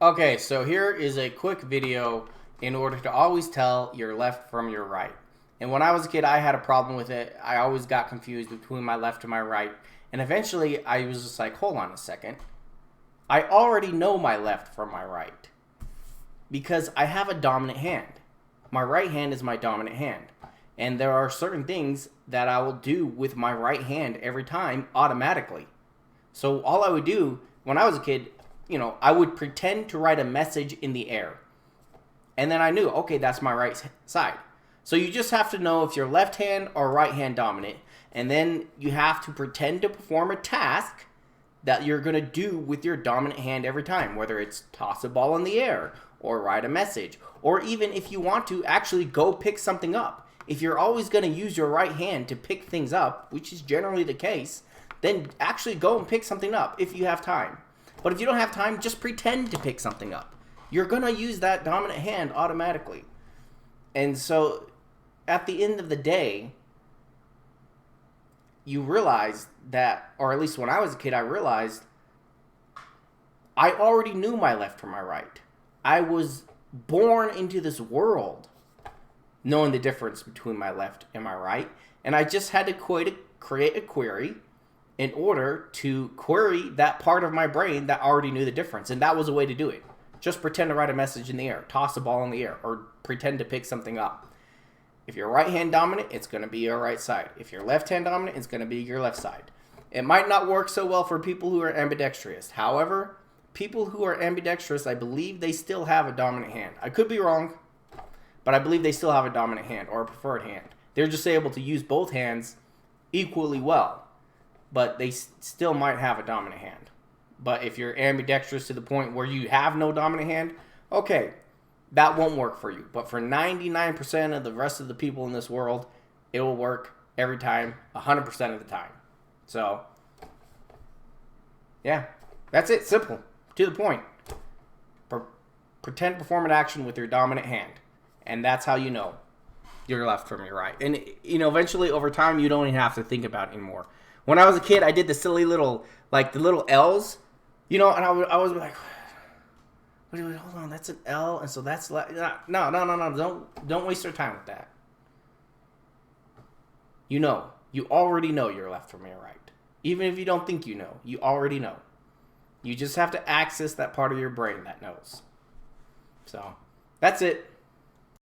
Okay, so here is a quick video in order to always tell your left from your right. And when I was a kid, I had a problem with it. I always got confused between my left and my right. And eventually, I was just like, hold on a second. I already know my left from my right because I have a dominant hand. My right hand is my dominant hand. And there are certain things that I will do with my right hand every time automatically. So all I would do when I was a kid, I would pretend to write a message in the air. And then I knew, okay, that's my right side. So you just have to know if you're left hand or right hand dominant. And then you have to pretend to perform a task that you're going to do with your dominant hand every time, whether it's toss a ball in the air or write a message, or even if you want to actually go pick something up. If you're always going to use your right hand to pick things up, which is generally the case, then actually go and pick something up if you have time. But if you don't have time, just pretend to pick something up. You're going to use that dominant hand automatically. And so at the end of the day, you realize that, or at least when I was a kid, I realized I already knew my left from my right. I was born into this world knowing the difference between my left and my right. And I just had to create a query in order to query that part of my brain that already knew the difference. And that was a way to do it. Just pretend to write a message in the air, toss a ball in the air, or pretend to pick something up. If you're right hand dominant, it's going to be your right side. If you're left hand dominant, it's going to be your left side. It might not work so well for people who are ambidextrous. However, people who are ambidextrous, I believe they still have a dominant hand. I could be wrong, but I believe they still have a dominant hand or a preferred hand. They're just able to use both hands equally well, but they still might have a dominant hand. But if you're ambidextrous to the point where you have no dominant hand, okay, that won't work for you. But for 99% of the rest of the people in this world, it will work every time, 100% of the time. So, yeah, that's it. Simple. To the point. Pretend to perform an action with your dominant hand. And that's how you know your left from your right. And, eventually over time, you don't even have to think about it anymore. When I was a kid, I did the silly little, the little L's, and I was like, wait, hold on, that's an L, and so that's left. No, don't waste your time with that. You already know your left from your right. Even if you don't think you know, you already know. You just have to access that part of your brain that knows. So, that's it.